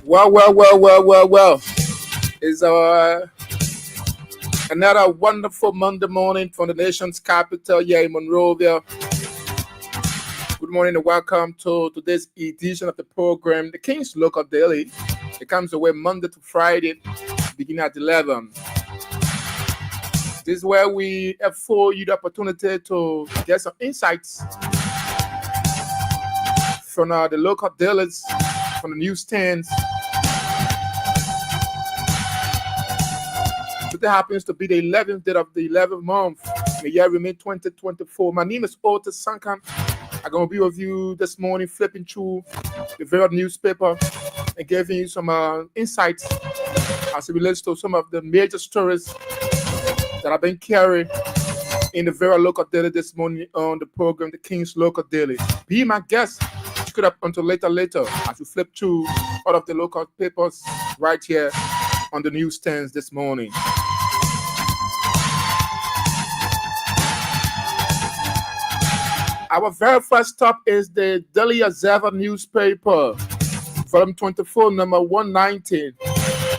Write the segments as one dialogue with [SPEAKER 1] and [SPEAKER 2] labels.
[SPEAKER 1] Well. It's another wonderful Monday morning from the nation's capital here in Monrovia. Good morning and welcome to today's edition of the program, The King's Local Daily. It comes away Monday to Friday, beginning at 11. This is where we afford you the opportunity to get some insights from the local dailies, from the newsstands. Today happens to be the 11th day of the 11th month in the year remain 2024. My name is Otis Sankan. I'm going to be with you this morning, flipping through the various newspaper and giving you some insights as it relates to some of the major stories that have been carried in the very local daily this morning on the program, The King's Local Daily. Be my guest. Pick it up until later as we flip through all of the local papers right here on the newsstands this morning. Our very first stop is the Daily Observer newspaper, volume 24, number 119,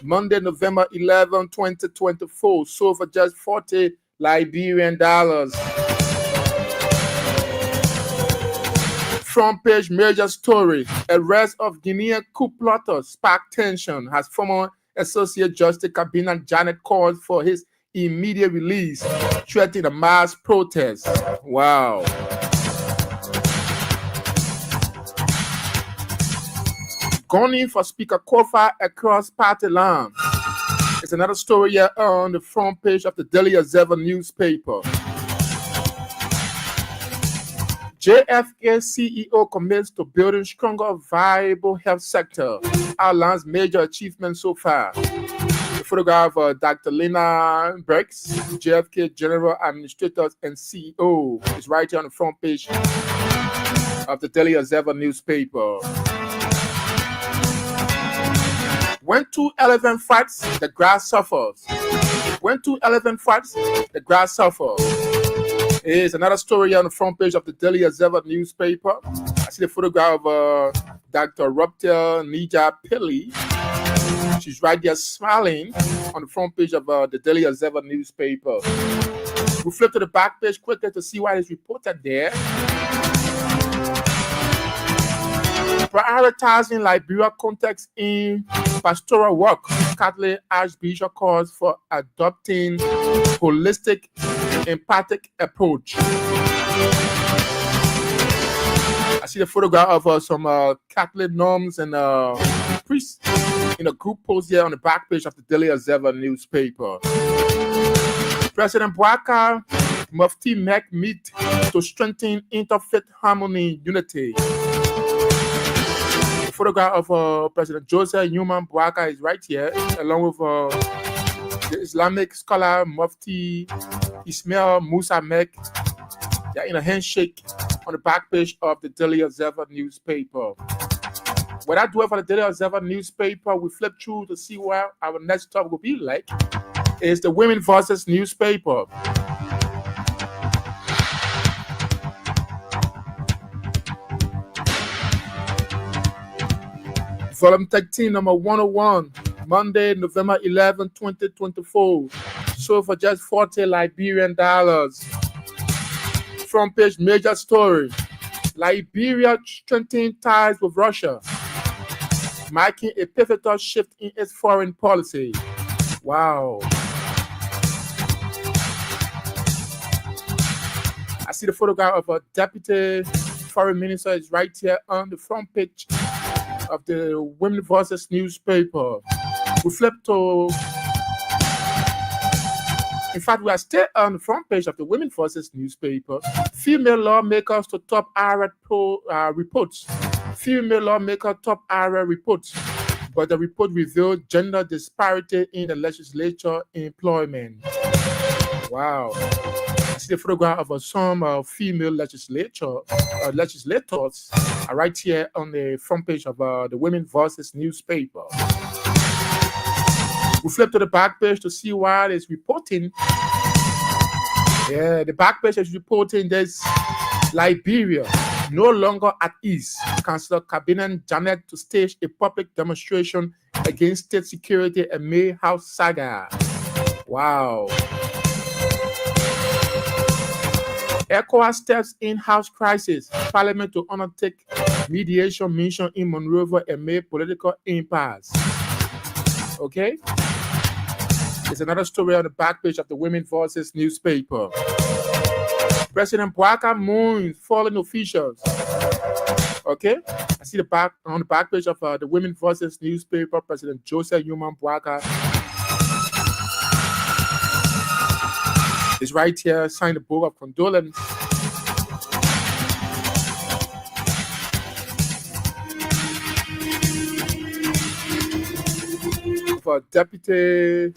[SPEAKER 1] Monday, November 11, 2024, sold for just $40 Liberian. Front page major story: arrest of Guinean coup plotter sparked tension as former Associate Justice Kabina Janet called for his immediate release, threatening a mass protest. Wow. Gunning for Speaker Kofa across party line. It's another story here on the front page of the Daily Observer newspaper. JFK CEO commits to building stronger, viable health sector. Outlines major achievements so far. The photograph of Dr. Lena Briggs, JFK General Administrator and CEO, is right here on the front page of the Daily Observer newspaper. When two elephant fights, the grass suffers. When two elephant fights, the grass suffers. Here's another story on the front page of the Daily Observer newspaper. I see the photograph of Dr. Ruptia Nija Pili. She's right there smiling on the front page of the Daily Observer newspaper. We flip to the back page quickly to see what is reported there. Prioritizing Liberia context in pastoral work, Catholic Archbishop calls for adopting holistic, empathic approach. I see the photograph of some Catholic nuns and priests in a group post here on the back page of the Daily Observer newspaper. President Bouaka Mufti Mek meet to strengthen interfaith harmony unity. Photograph of President Joseph Newman Bouaka is right here, along with the Islamic scholar Mufti Ismail Musa Mek. They're in a handshake on the back page of the Daily Observer newspaper. What I do for the Daily Observer newspaper, we flip through to see where our next stop will be like. Is the Women Voices newspaper. Volume 13, number 101, Monday, November 11, 2024. Sold for just $40 Liberian. Front page major story: Liberia strengthening ties with Russia, marking a pivotal shift in its foreign policy. Wow. I see the photograph of a deputy foreign minister is right here on the front page of the Women Voices newspaper. We flip to, in fact, we are still on the front page of the Women Voices newspaper. Female lawmakers to top IRA reports. Female lawmaker top IRA reports. But the report revealed gender disparity in the legislature employment. Wow. I see the photograph of some female legislators are right here on the front page of the Women Voices newspaper. We flip to the back page to see what is reporting. Yeah, the back page is reporting there's Liberia No longer at ease, Councillor Cabinet Janet to stage a public demonstration against state security and May House saga. Wow. ECOWAS steps in House crisis. Parliament to undertake mediation mission in Monrovia and May political impasse. Okay? There's another story on the back page of the Women Voices newspaper. President Bouaka mourns fallen officials. Okay? I see on the back page of the Women Voices newspaper, President Joseph Newman Bouaka is right here, signed a book of condolence. For Deputy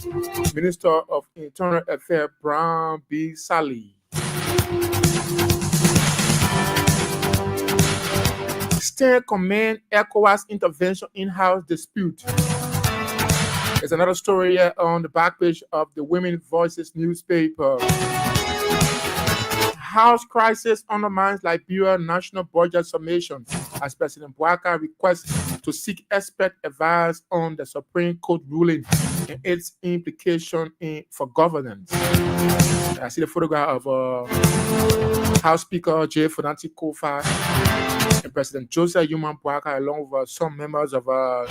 [SPEAKER 1] Minister of Internal Affairs, Brown B. Sally. State command ECOWAS intervention in-house dispute. There's another story here on the back page of the Women Voices newspaper. House crisis undermines Liberia national budget summation as President Bouaka requests to seek expert advice on the Supreme Court ruling and its implication for governance. I see the photograph of House Speaker J. Fonanti Kofa and President Joseph Newman Bouaka along with some members of the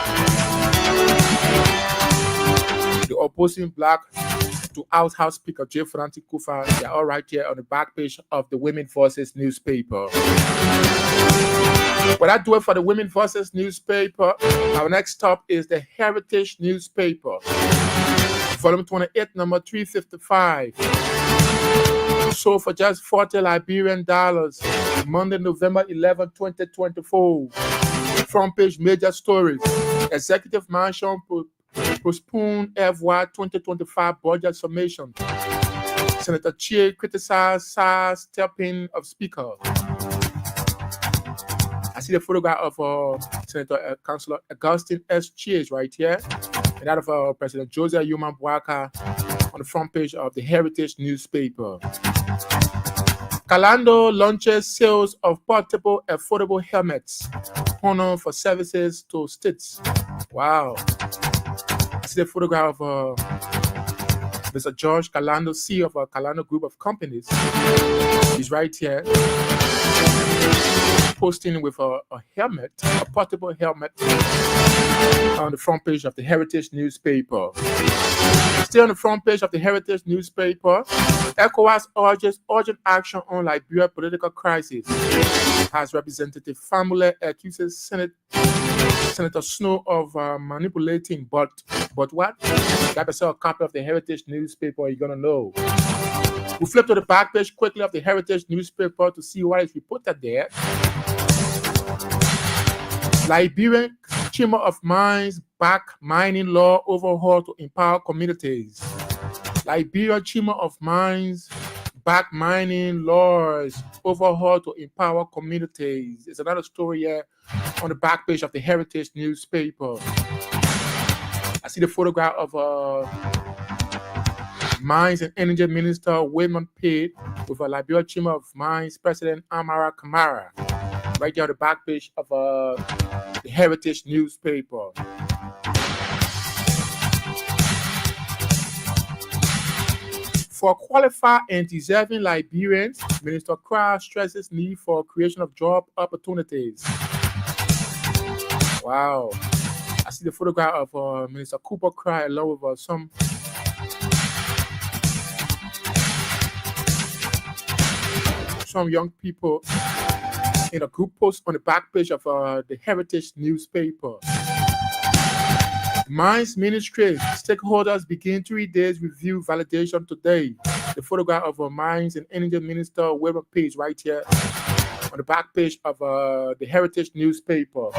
[SPEAKER 1] opposing black to House Speaker J. Fonanti Kofa. They're all right here on the back page of the Women Voices newspaper. But I do it for the Women Voices newspaper. Our next stop is the Heritage newspaper, volume 28, number 355. Sold for just 40 Liberian dollars. Monday, November 11, 2024. Front page major stories. Executive Mansion postponed FY 2025 budget summation. Senator Chie criticized SARS stepping of speaker. I see the photograph of Senator Councillor Augustine S. Chie right here, and that of President Joseph Newman Bouaka on the front page of the Heritage newspaper. Calando launches sales of portable affordable helmets, honor for services to states. Wow. I see the photograph of Mr. George Calando, CEO of a Calando group of companies. He's right here, posting with a helmet, a portable helmet, on the front page of the Heritage newspaper. Still on the front page of the Heritage newspaper, ECOWAS urges urgent action on Liberia political crisis. As Representative Famule accuses Senator Snow of manipulating, but what? Got to sell a copy of the Heritage newspaper, you're gonna know. We flip to the back page quickly of the Heritage newspaper to see what is reported there. Liberian Chamber of Mines back mining law overhaul to empower communities. Liberian Chamber of Mines back mining laws overhaul to empower communities. It's another story here on the back page of the Heritage newspaper. I see the photograph of Mines and Energy Minister Wayman Pate with a Liberia Chamber of Mines President Amara Kamara. Right there on the back page of the Heritage newspaper. For qualified and deserving Liberians, Minister Kra stresses need for creation of job opportunities. Wow. I see the photograph of Minister Cooper Kra along with some young people in a group post on the back page of the Heritage newspaper. Mines Ministry stakeholders begin 3 days review validation today. The photograph of Mines and Energy Minister Weber Page right here on the back page of the Heritage newspaper.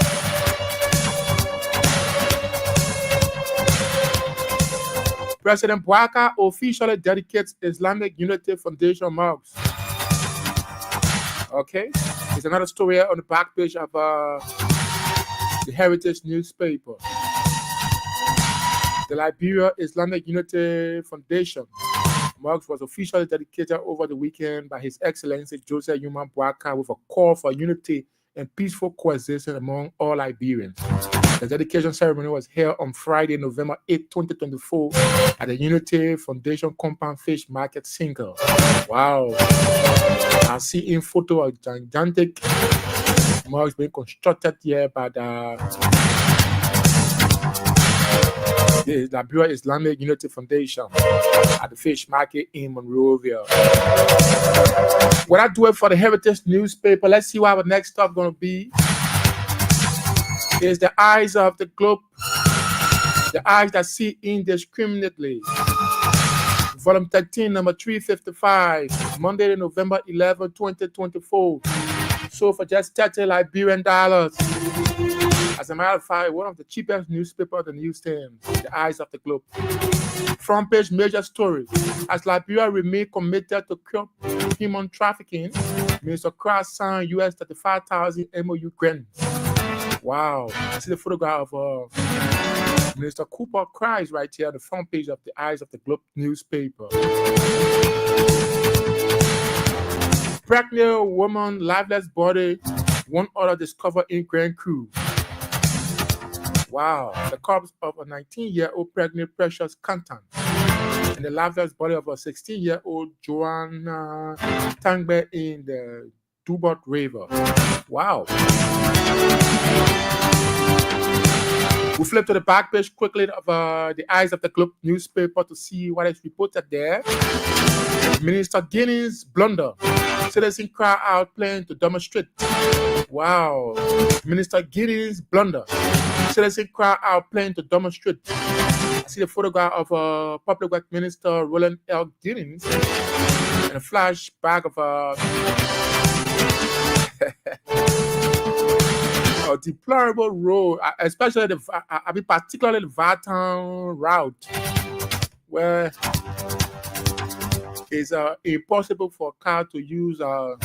[SPEAKER 1] President Bouaka officially dedicates Islamic Unity Foundation mosques. Okay, there's another story on the back page of the Heritage newspaper. The Liberia Islamic Unity Foundation Mosque was officially dedicated over the weekend by His Excellency Joseph Yuma Boakai with a call for unity and peaceful coexistence among all Liberians. The dedication ceremony was held on Friday, November 8, 2024 at the Unity Foundation Compound Fish Market Single. Wow. I see in photo of gigantic mosque being constructed here by the Liberia Islamic Unity Foundation at the Fish Market in Monrovia. When I do it for the Heritage newspaper, let's see what our next stop going to be. Is the eyes of the globe, the eyes that see indiscriminately. Volume 13, number 355, Monday, November 11, 2024. So for just $30 Liberian. As a matter of fact, one of the cheapest newspapers on the newsstand, the eyes of the globe. Front page major story. As Liberia remains committed to curb human trafficking, Minister Cross signed US 35,000 MOU grant. Wow. I see the photograph of Minister Cooper Cries right here on the front page of the Eyes of the Globe newspaper. Pregnant woman, lifeless body, one other discovered in Grand Crew. Wow. The corpse of a 19-year-old pregnant Precious Canton and the lifeless body of a 16-year-old Joanna Tangbe in the Dubot River. Wow. We flip to the back page quickly of the Eyes of the Globe newspaper to see what is reported there. Minister Guinea's blunder. Citizens cry out plan to demonstrate. Wow. Minister Guinea's blunder. Citizens cry out plan to demonstrate. I see the photograph of Public Works Minister Roland L. Giddings and a flashback of a deplorable road, especially particularly the Vartown route, where it's impossible for a car to use the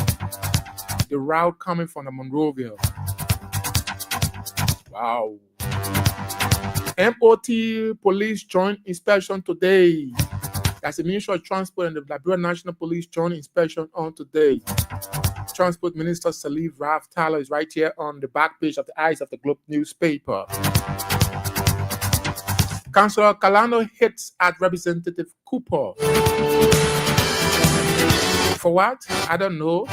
[SPEAKER 1] route coming from the Monrovia. Wow. MOT police joint inspection today. That's the Ministry of Transport and the Liberia National Police joint inspection on today. Transport Minister Salif Ralph Tyler is right here on the back page of the Eyes of the Globe newspaper. Councillor Kalano hits at Representative Cooper. For what? I don't know.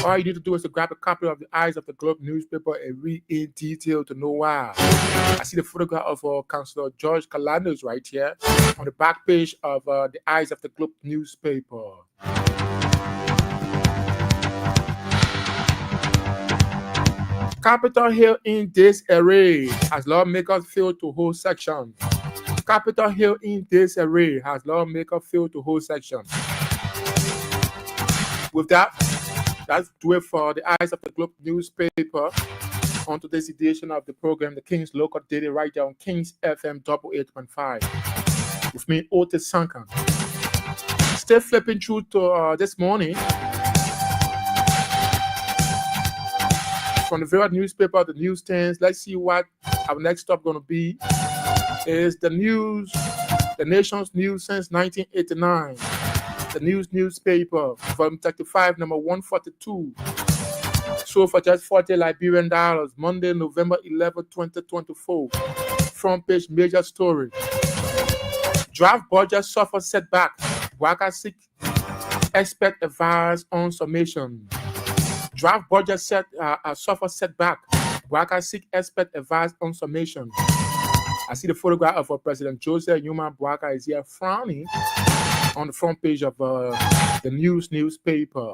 [SPEAKER 1] All you need to do is to grab a copy of the Eyes of the Globe newspaper and read in detail to know why. I see the photograph of Councillor George Kalano is right here on the back page of the Eyes of the Globe newspaper. Capitol Hill in disarray as lawmakers fail to hold section. Capitol Hill in disarray as lawmakers fail to hold section. With that, that's do it for the Eyes of the Globe newspaper on today's edition of the program, the King's Local Daily, right there on King's FM 88.5. With me, Otis Sankan. Still flipping through to this morning. From the various newspaper, the newsstands, let's see what our next stop going to be. Is the news, the nation's news since 1989. The news newspaper, volume 35, number 142. Sold for just $40 Liberian, Monday, November 11, 2024. Front page major story. Draft budget suffers setback. Waka seek expert advice on summation. Draft budget suffers setback. Waka seek expert advice on summation. I see the photograph of President Joseph Yuma Boakai is here frowning on the front page of the newspaper.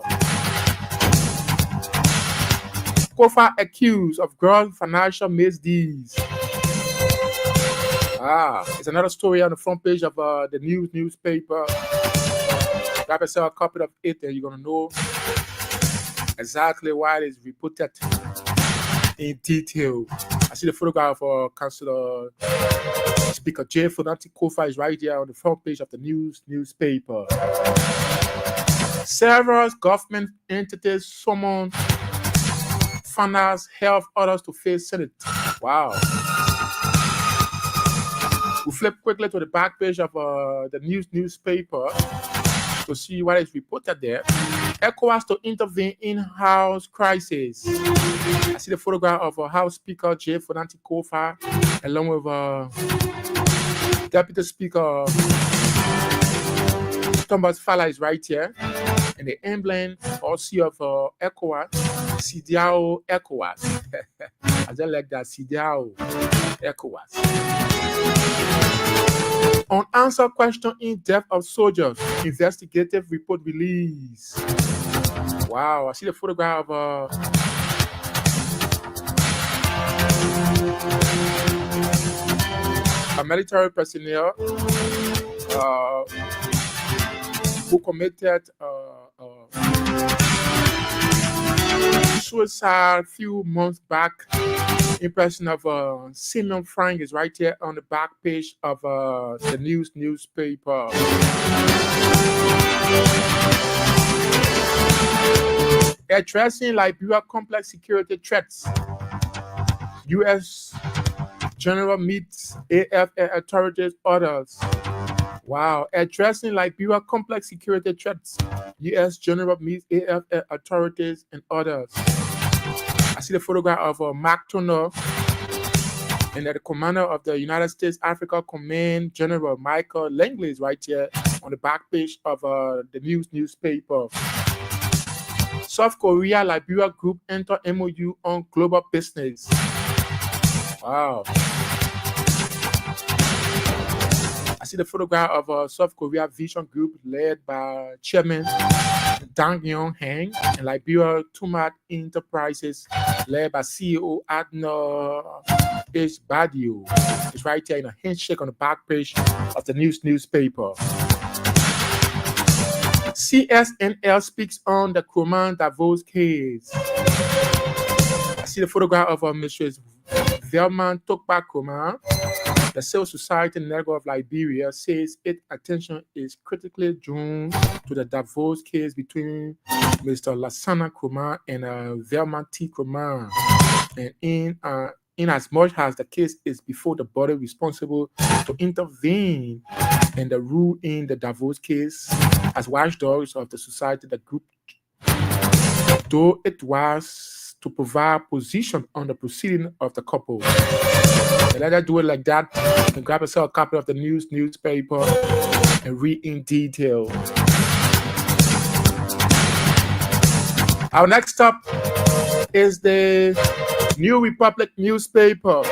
[SPEAKER 1] Kofa accused of gross financial misdeeds. It's another story on the front page of the newspaper. Grab yourself a copy of it and you're going to know exactly why it is reported in detail. I see the photograph of Councillor Speaker J. Fonati Kofa is right here on the front page of the newspaper. Several government entities summon funders, help others to face Senate. Wow. We'll flip quickly to the back page of the newspaper to see what is reported there. ECOWAS to intervene in House crisis. I see the photograph of House Speaker J. Fonanti Kofa along with Deputy Speaker Thomas Fala is right here. And the emblem also of ECOWAS, CDAO ECOWAS. I just like that, CDAO ECOWAS. Unanswered question in death of soldiers. Investigative report release. Wow, I see the photograph of a military personnel who committed suicide a few months back. Impression of Simeon Frank is right here on the back page of the newspaper. Addressing Liberia complex security threats. U.S. General meets AFA authorities orders. Wow, addressing Liberia complex security threats. U.S. General meets AFA authorities and others. I see the photograph of Mark Turner and the commander of the United States Africa Command, General Michael Langley, is right here on the back page of the newspaper. South Korea, Liberia group enter MOU on global business. Wow. I see the photograph of South Korea Vision Group led by Chairman Dang Yong Hang and Liberia Tumat Enterprises led by CEO Adna H. Badio. It's right here in a handshake on the back page of the newspaper. CSNL speaks on the Kroman Davos case. I see the photograph of Mrs. Velma Tokpa Kroman. The Civil Society Network of Liberia says its attention is critically drawn to the Davos case between Mr. Lassana Kroman and Velma T. Kroman. And in as much as the case is before the body responsible to intervene and the rule in the Davos case as watchdogs of the society, the group, though it was to provide position on the proceeding of the couple. And let us do it like that. You can grab yourself a copy of the newspaper and read in detail. Our next stop is the New Republic newspaper,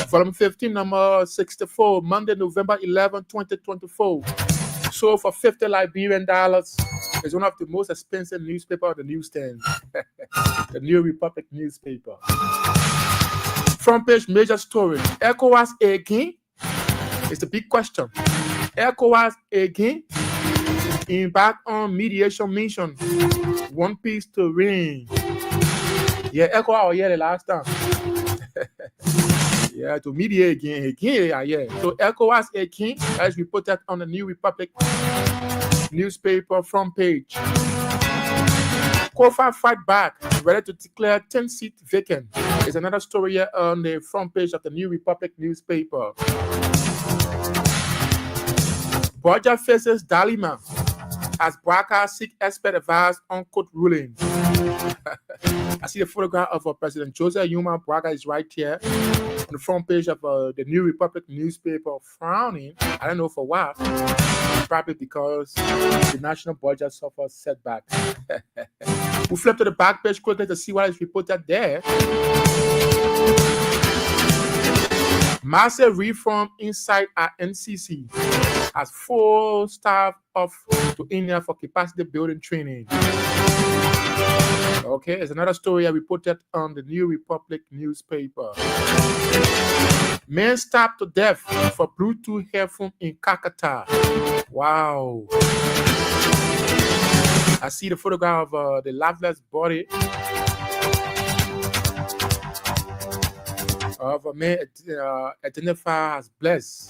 [SPEAKER 1] volume 15, number 64, Monday, November 11, 2024. Sold for $50 Liberian. It's one of the most expensive newspapers on the newsstand. The New Republic newspaper. Front page major story. ECOWAS again? It's the big question. ECOWAS again? Embark on mediation mission. One piece to ring. Yeah, ECOWAS the last time. Yeah, to mediate again. Yeah. So ECOWAS again, as reported on the New Republic newspaper front page. Kofa fight back, ready to declare 10-seat vacant. There's another story here on the front page of the New Republic newspaper. Borja faces dilemma as Bwaka seek expert advice on court ruling. I see the photograph of President Joseph Yuma Bwaka is right here on the front page of the New Republic newspaper, frowning. I don't know for what. Probably because the national budget suffers setback. We flip to the back page quickly to see what is reported there. Massive reform inside our NCC as full staff off to India for capacity building training. Okay, there's another story I reported on the New Republic newspaper. Men stabbed to death for Bluetooth headphone in Kakata. Wow. I see the photograph of the lifeless body of a man identified as Bless,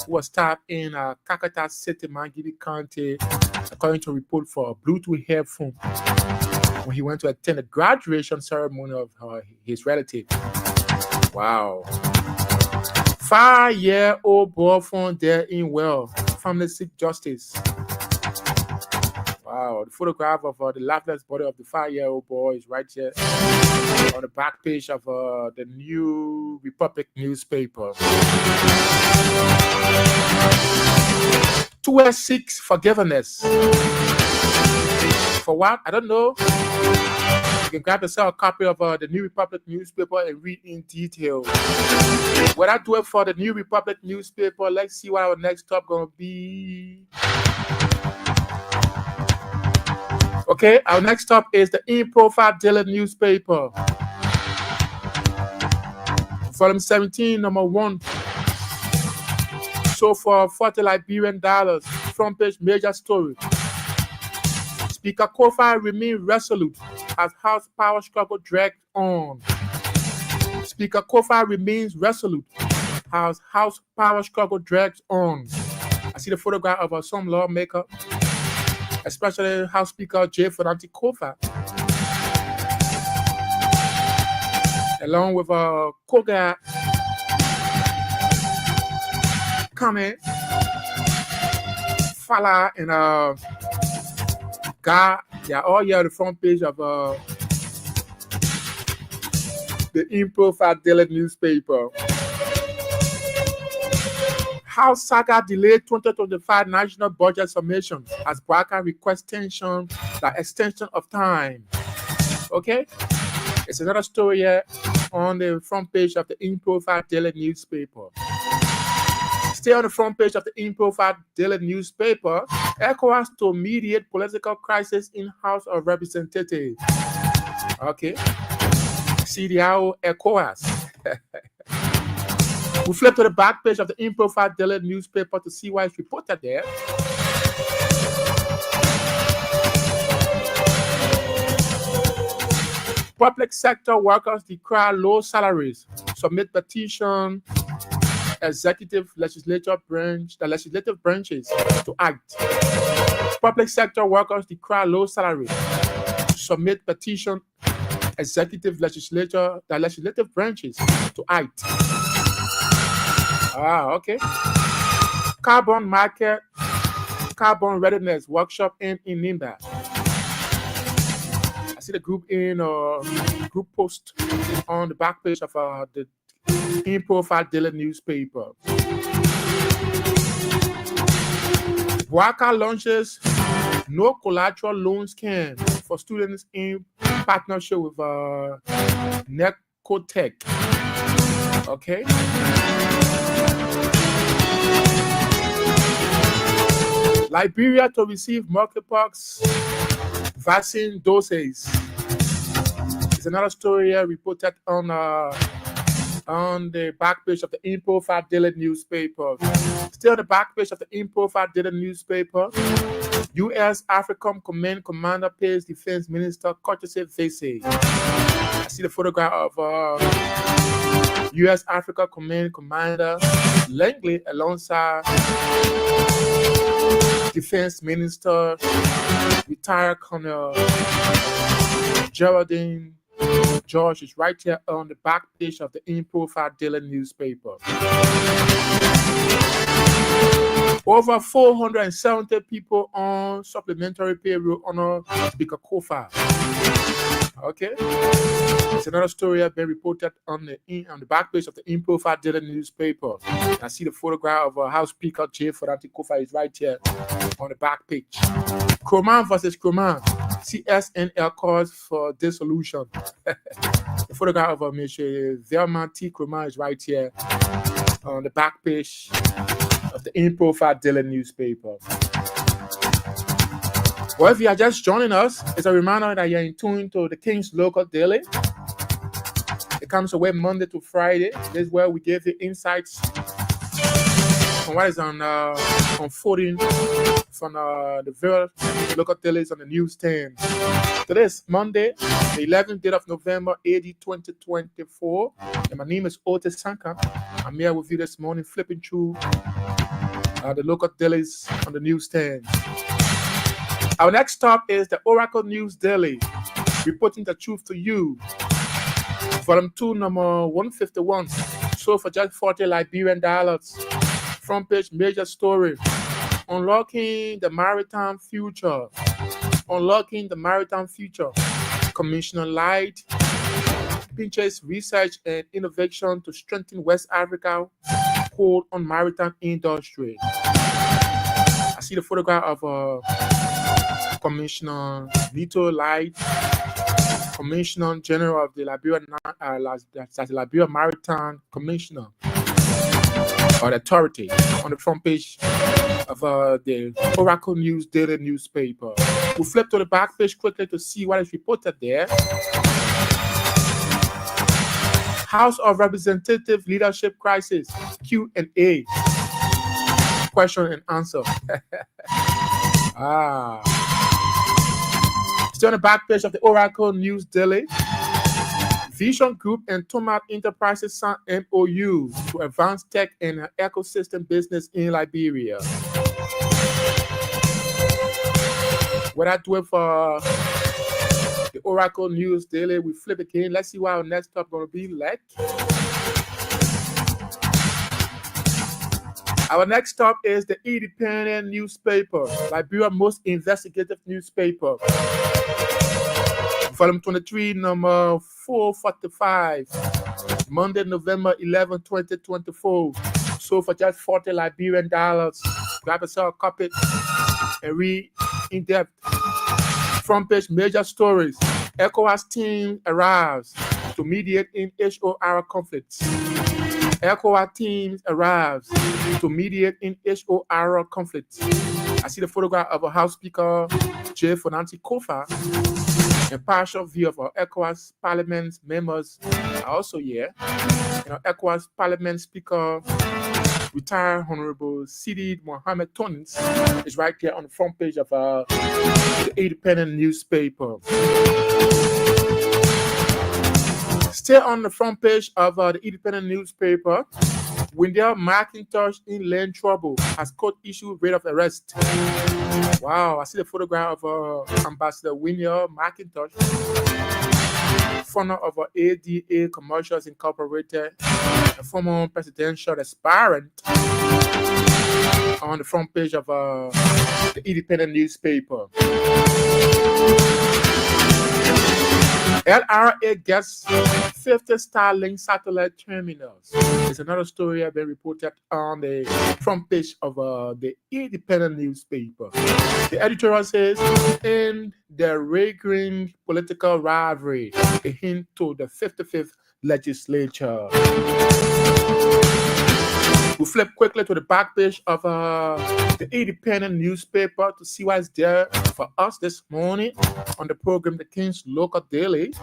[SPEAKER 1] who was stabbed in Kakata City, Mangidi County, according to a report for a Bluetooth headphone when he went to attend a graduation ceremony of his relative. Wow. 5-year-old boy found dead in well. Family seek justice. Wow, the photograph of the lifeless body of the 5-year-old boy is right here on the back page of the New Republic newspaper. 2 seeks forgiveness. For what? I don't know. You can grab yourself a copy of the New Republic newspaper and read in detail. When I do it for the New Republic newspaper, let's see what our next stop gonna be. Okay, our next stop is the In Profile Daily newspaper. Volume 17, number 1. So for $40 Liberian, front page major story. Speaker Kofi remains resolute as House power struggle drags on. Speaker Kofi remains resolute as House power struggle drags on. I see the photograph of some lawmaker, especially House Speaker J. Fernandes Kofi, along with Koga Kame, Fala, and Ga. They are all here on the front page of the In Profile Daily newspaper. House saga delayed 2025 national budget submission as Bwaka requests the extension of time. Okay? It's another story here on the front page of the In Profile Daily newspaper. Stay on the front page of the In Profile Daily newspaper. ECOWAS to mediate political crisis in House of Representatives. Okay. CDAO ECOWAS. We flip to the back page of the In Profile Daily newspaper to see why it's reported there. Public sector workers decry low salaries. Submit petition. The legislative branches to act. Public sector workers decry low salaries. Submit petition. The legislative branches to act. Okay. Carbon market, carbon readiness workshop in Nimba. I see the group post on the back page of the In Profile Daily newspaper. Bwaka launches no collateral loan scheme for students in partnership with Necotech. Okay. Liberia to receive monkeypox vaccine doses. It's another story here reported on the back page of the In Profile Daily newspaper. Still the back page of the In Profile Daily newspaper. U.S. AFRICOM Command Commander pays Defense Minister courtesy visit. I see the photograph of U.S. Africa Command Commander Langley alongside Defense Minister retired Colonel Geraldine George is right here on the back page of the In Profile Daily newspaper. Over 470 people on supplementary payroll on Speaker Kofi. Okay, it's another story has been reported on the back page of the In Profile Daily newspaper. I see the photograph of House Speaker J. Fernandes Kofi is right here on the back page. Kroman versus Kroman. CSNL calls for dissolution. The photograph of Mr. Velma T. Kroman is right here on the back page of the In Profile Daily newspaper. Well, if you are just joining us, it's a reminder that you're in tune to the King's Local Daily. It comes away Monday to Friday. This is where we give you insights on what is unfolding from the various local dailies on the newsstand. Today is Monday, the 11th day of November, AD 2024. And my name is Otis Sanka. I'm here with you this morning, flipping through the local dailies on the newsstand. Our next stop is the Oracle News Daily, reporting the truth to you. Volume 2, number 151. sold for just 40 Liberian dollars. Front page major story. Unlocking the maritime future. Unlocking the maritime future. Commissioner Light. Pinterest research and innovation to strengthen West Africa hold on maritime industry. I see the photograph of Commissioner Lito Light, Commissioner General of the Liberia Maritime Commissioner or the Authority on the front page of the Oracle News Daily newspaper. We'll flip to the back page quickly to see what is reported there. House of Representative Leadership Crisis, Q&A. Question and answer. Still on the back page of the Oracle News Daily. Vision Group and Tomat Enterprises signed MOU to advance tech and ecosystem business in Liberia. What I do for the Oracle News Daily, we flip again. Let's see what our next stop going to be like. Our next stop is the Independent newspaper, Liberia's most investigative newspaper. Volume 23, number 445, Monday, November 11, 2024. Sold for just 40 Liberian dollars. Grab yourself a copy and read in depth. Front page major stories. ECOWAS team arrives to mediate in HOR conflicts. ECOWAS team arrives to mediate in HOR conflicts. I see the photograph of a House Speaker, J. Fonanti Kofa, and partial view of our ECOWAS Parliament members are also here. ECOWAS Parliament Speaker, retired Honorable Sidi Mohammed Tonins, is right there on the front page of the Independent newspaper. Still on the front page of the Independent newspaper, Wendell McIntosh in land trouble has court issued rate of arrest. Wow, I see the photograph of Ambassador Wendell McIntosh, founder of ADA Commercials Incorporated, a former presidential aspirant, on the front page of the Independent newspaper. LRA gets 50 Starlink satellite terminals. It's another story I've been reported on the front page of the Independent newspaper. The editorial says, in the raging political rivalry, a hint to the 55th legislature. We flip quickly to the back page of the Independent newspaper to see what's there for us this morning on the program, The King's Local Daily.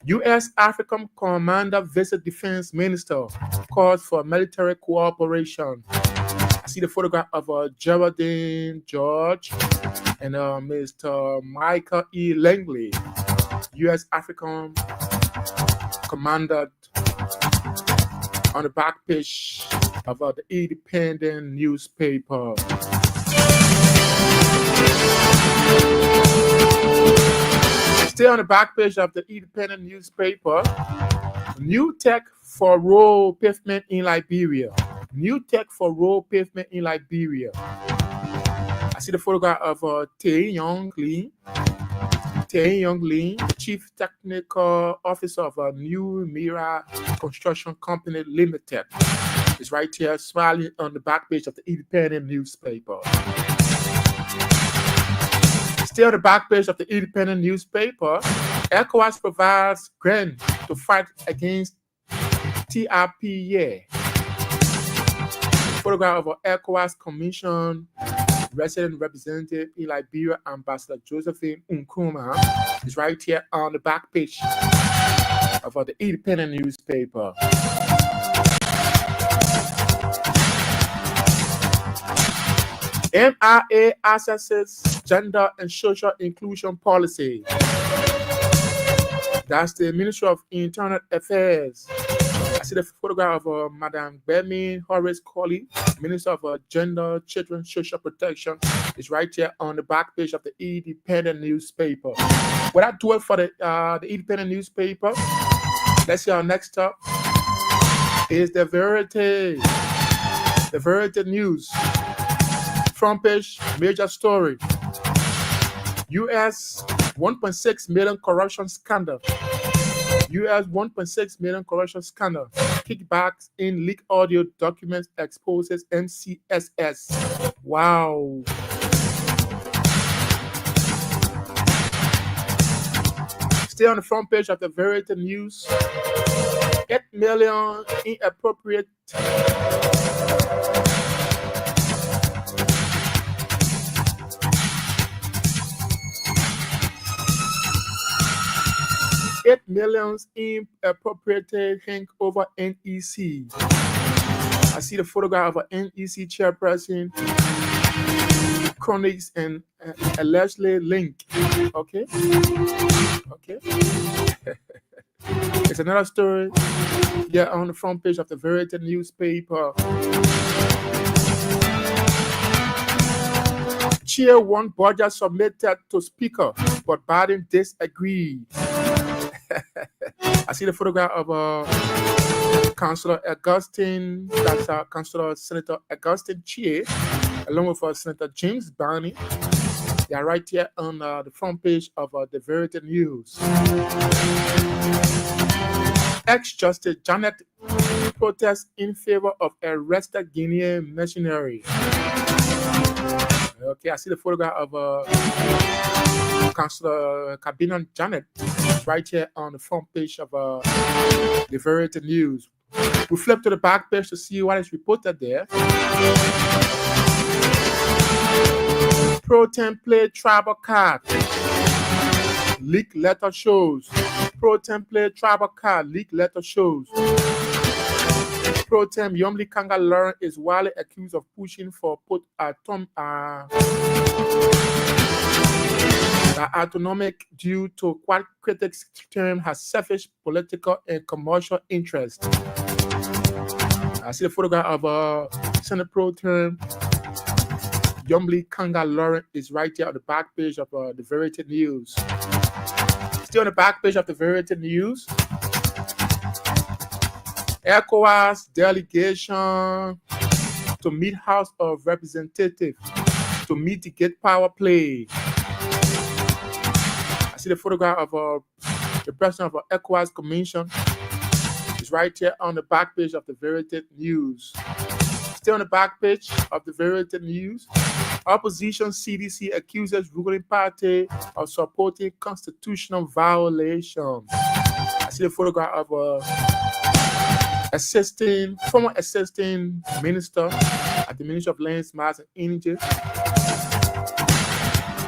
[SPEAKER 1] U.S. African commander visit defense minister, calls for military cooperation. I see the photograph of Geraldine George and Mr. Michael E. Langley, U.S. African commander, on the back page of the Independent newspaper. Still on the back page of the Independent newspaper, new tech for road pavement in Liberia. New tech for road pavement in Liberia. I see the photograph of Tae Young Lee, Chief Technical Officer of a New Mira Construction Company Limited. It's right here, smiling on the back page of the Independent newspaper. Still on the back page of the Independent newspaper, ECOWAS provides grant to fight against TRP. Photograph of ECOWAS Commission Resident Representative in Liberia, Ambassador Josephine Nkrumah, is right here on the back page of the Independent newspaper. MIA assesses gender and social inclusion policy. That's the Ministry of Internal Affairs. I see the photograph of Madam Bemi Horace Colley, Minister of Gender, Children, Social Protection. It's right here on the back page of the Independent newspaper. What I do it for the Independent newspaper, let's see our next stop. is the Verity. The Verity News. Front page, major story. U.S. 1.6 million corruption scandal. U.S. 1.6 million corruption scandal. Kickbacks in leaked audio documents exposes MCSS. Wow. Stay on the front page of the Verity News. 8 million inappropriate $8 million inappropriated hang over NEC. I see the photograph of an NEC chairperson, chronics, and allegedly linked. Okay. It's another story here on the front page of the Verity newspaper. Chair 1 budget submitted to Speaker, but Biden disagreed. I see the photograph of Councillor Augustine, that's Councillor Senator Augustine Chie, along with Senator James Barney. They are right here on the front page of the Verity News. Ex-Justice Janet protests in favor of arrested Guinean missionary. Okay, I see the photograph of Councillor Kabinan Janet right here on the front page of the Verity News. We flip to the back page to see what is reported there. Pro template tribal card. Leak letter shows. Pro template tribal card. Leak letter shows. Pro tem Yomli Kanga Lauren is widely accused of pushing for autonomic due to what critics term has selfish political and commercial interest. I see the photograph of Senate Pro term Yomli Kanga Lauren is right here on the back page of the Verity News. Still on the back page of the Verity News. ECOWAS delegation to meet House of Representatives to mitigate power play. I see the photograph of the president of ECOWAS Commission. It's right here on the back page of the Verity News. Still on the back page of the Verity News. Opposition CDC accuses ruling party of supporting constitutional violations. I see the photograph of former assistant minister at the Ministry of Lands, Mines, and Energy.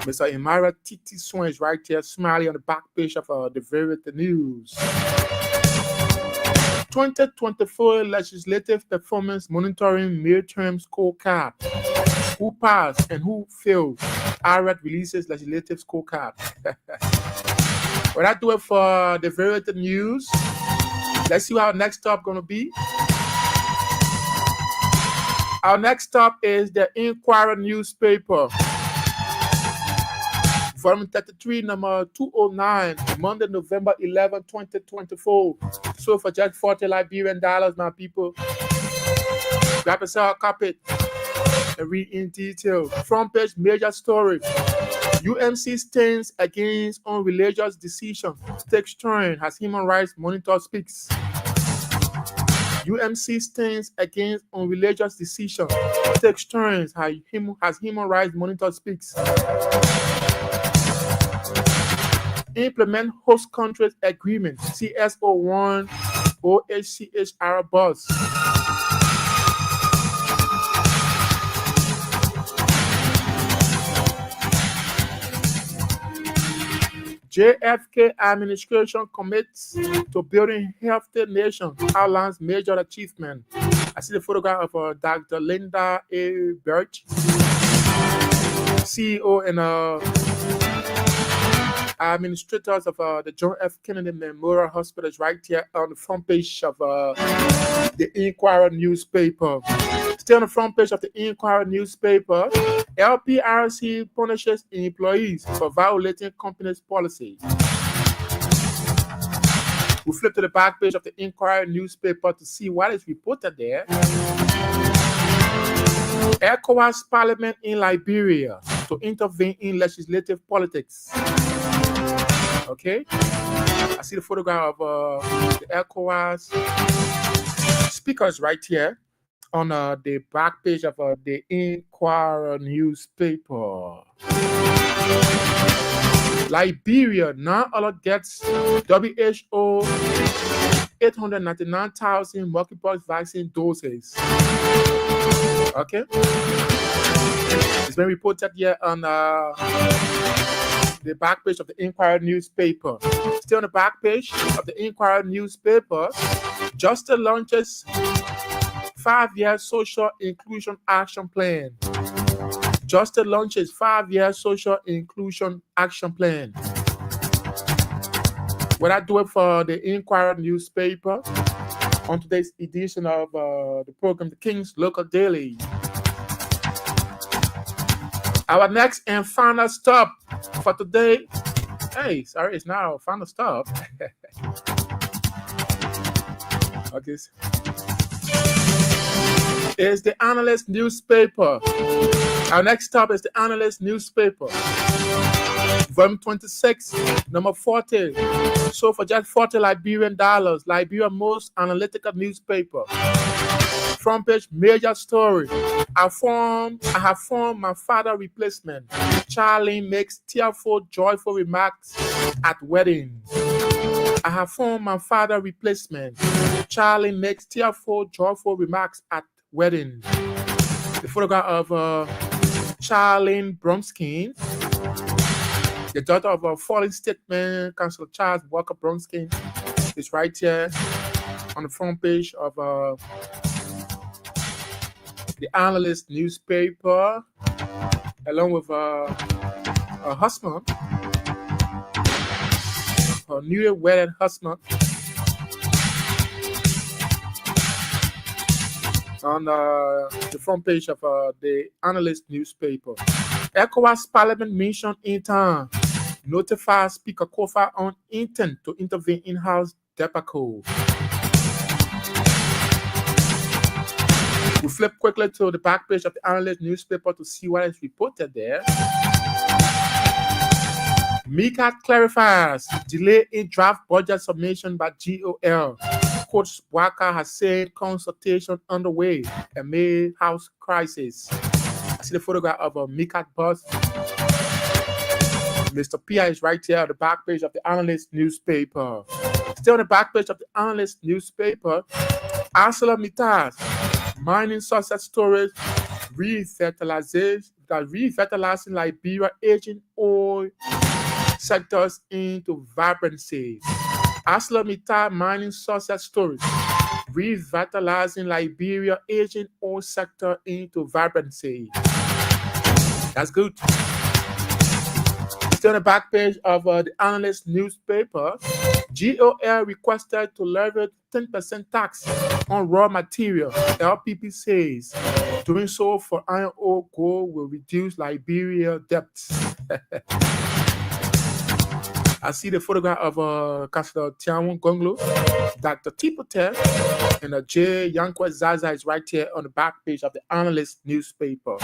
[SPEAKER 1] Mr. Imara Titi Swan is right here, smiling on the back page of the Verity News. 2024 Legislative Performance Monitoring Midterm Scorecard. Who passed and who failed? IRAD releases legislative scorecard. Well, that do it for the Verity News. Let's see what our next stop going to be. Our next stop is the Inquirer newspaper. Volume 33, number 209, Monday, November 11, 2024. So for just $40 Liberian, my people. Grab yourself a copy and read in detail. Front page, major story. UMC stands against unreligious decision. Takes turn as Human Rights Monitor speaks. UMC stands against unreligious decision. Takes turns as Human Rights Monitor speaks. Implement host countries agreement. CSO1 OHCHR bus. JFK administration commits to building healthy nation, outlines major achievement. I see the photograph of Dr. Linda A. Birch, CEO and administrators of the John F. Kennedy Memorial Hospital is right here on the front page of the Inquirer newspaper. Still on the front page of the Inquirer newspaper, LPRC punishes employees for violating company's policies. We flip to the back page of the Inquirer newspaper to see what is reported there. ECOWAS Parliament in Liberia to intervene in legislative politics. Okay, I see the photograph of the ECOWAS speakers right here on the back page of the Inquirer newspaper. Liberia now gets WHO 899,000 monkeypox vaccine doses. Okay, it's been reported here on the back page of the Inquirer newspaper. Still on the back page of the Inquirer newspaper, Justice launches 5-year social inclusion action plan. Justice launches 5-year social inclusion action plan. What I do it for the Inquirer newspaper on today's edition of the program, The King's Local Daily. Our next and final stop for today. Hey, sorry, it's now final stop. Okay. Is the Analyst newspaper. Our next stop is the Analyst newspaper. Volume 26, number 40. So for just $40 Liberian dollars, Liberia's most analytical newspaper. Front page major story. I have formed my father replacement. Charlie makes tearful, joyful remarks at wedding. I have formed my father replacement. Charlie makes tearful, joyful remarks at wedding. The photograph of Charlene Bronskin, the daughter of a fallen statesman, Councillor Charles Walker Bronskin, is right here on the front page of the Analyst newspaper, along with her husband, her newly wedded husband, on the front page of the Analyst newspaper. ECOWAS Parliament mission in town. Notifies Speaker Kofa on intent to intervene in House debacle. We flip quickly to the back page of the Analyst newspaper to see what is reported there. MICAT clarifies delay in draft budget submission by GOL. Coach Bwaka has said consultation underway amid House crisis. I see the photograph of a MICAT bus. Mr. Pia is right here on the back page of the Analyst newspaper. Still on the back page of the Analyst newspaper, ArcelorMittal mining success stories, revitalizing Liberia aging oil sectors into vibrancy. ArcelorMittal mining success stories, revitalizing Liberia aging oil sector into vibrancy. That's good. Still on the back page of the Analyst newspaper, GOL requested to levy 10% tax on raw material. LPP says doing so for iron ore gold will reduce Liberia debts. I see the photograph of Councillor Tianwon Gonglo, Dr. Tipote, and J. Yankwa Zaza is right here on the back page of the Analyst newspaper.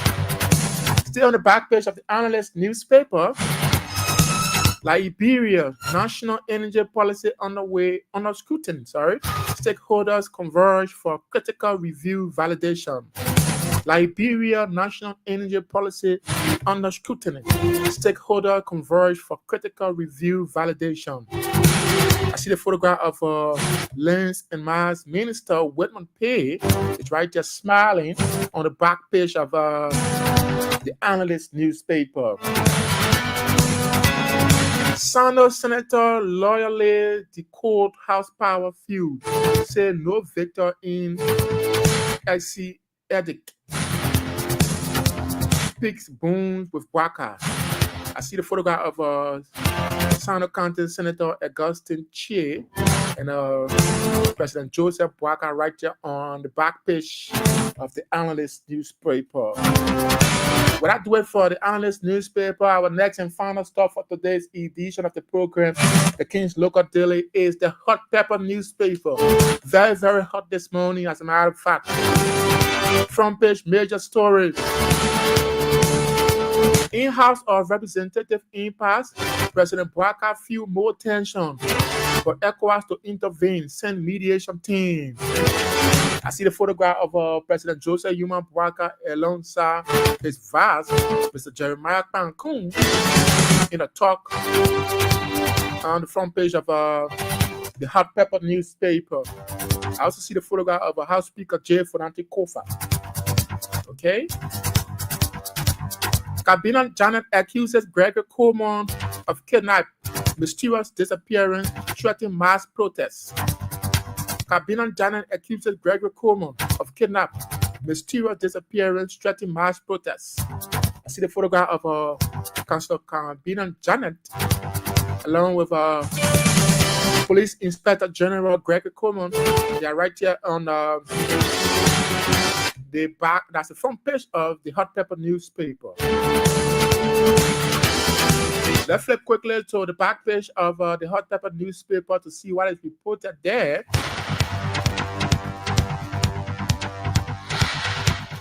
[SPEAKER 1] Still on the back page of the Analyst newspaper, Liberia national energy policy under scrutiny. Stakeholders converge for critical review validation. Liberia national energy policy under scrutiny. Stakeholder converge for critical review validation. I see the photograph of Lance and Mars Minister Whitman Pay. It's right there smiling on the back page of the Analyst newspaper. Sano Senator loyally decode House power feud. Say no victor in SC edict. Speaks boons with Bwaka. I see the photograph of Sano County Senator Augustine Chie and President Joseph Boakai right there on the back page of the Analyst newspaper. What I do it for the Analyst newspaper, our next and final stop for today's edition of the program, the King's Local Daily, is the Hot Pepper newspaper. Very, very hot this morning, as a matter of fact. Front page major stories. In-House of Representative impasse, President Boakai feel more tension for ECOWAS to intervene, send mediation team. I see the photograph of President Joseph Yuma Boakai alongside his vice, Mr. Jeremiah Pankun, in a talk on the front page of the Hot Pepper newspaper. I also see the photograph of House Speaker Jay Fonante Kofa. Okay? Cabinet Janet accuses Gregory Coleman of kidnapping, mysterious disappearance, threatening mass protests. Cabinet Janet accuses Gregory Coleman of kidnapping, mysterious disappearance, threatening mass protests. I see the photograph of Councillor Cabinet Janet along with Police Inspector General Gregory Coleman. They are right here on the back. That's the front page of the Hot Pepper newspaper. Let's flip quickly to the back page of the Hot Pepper newspaper to see what is reported there.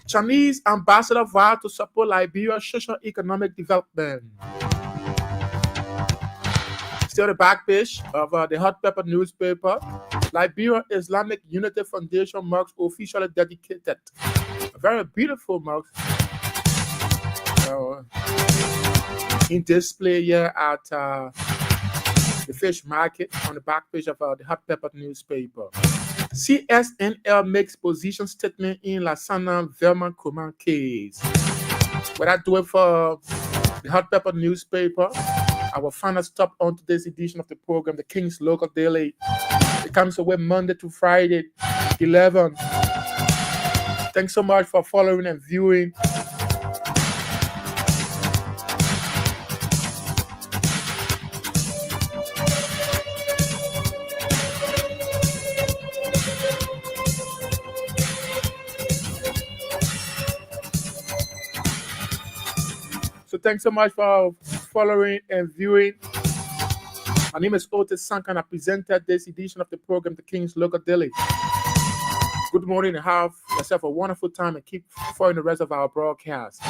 [SPEAKER 1] Chinese ambassador vowed to support Liberia's socio-economic development. Still the back page of the Hot Pepper newspaper. Liberia Islamic Unity Foundation marks officially dedicated. A very beautiful mark in display here at the fish market on the back page of the Hot Pepper newspaper. CSNL makes position statement in Lassana Velma Coman case. What I do it for the Hot Pepper newspaper, our final stop on today's edition of the program, the King's Local Daily. It comes away Monday to Friday, 11. Thanks so much for following and viewing. So thanks so much for following and viewing. My name is Otis Sankan. I presented this edition of the program, The King's Local Daily. Good morning and have yourself a wonderful time and keep following the rest of our broadcast.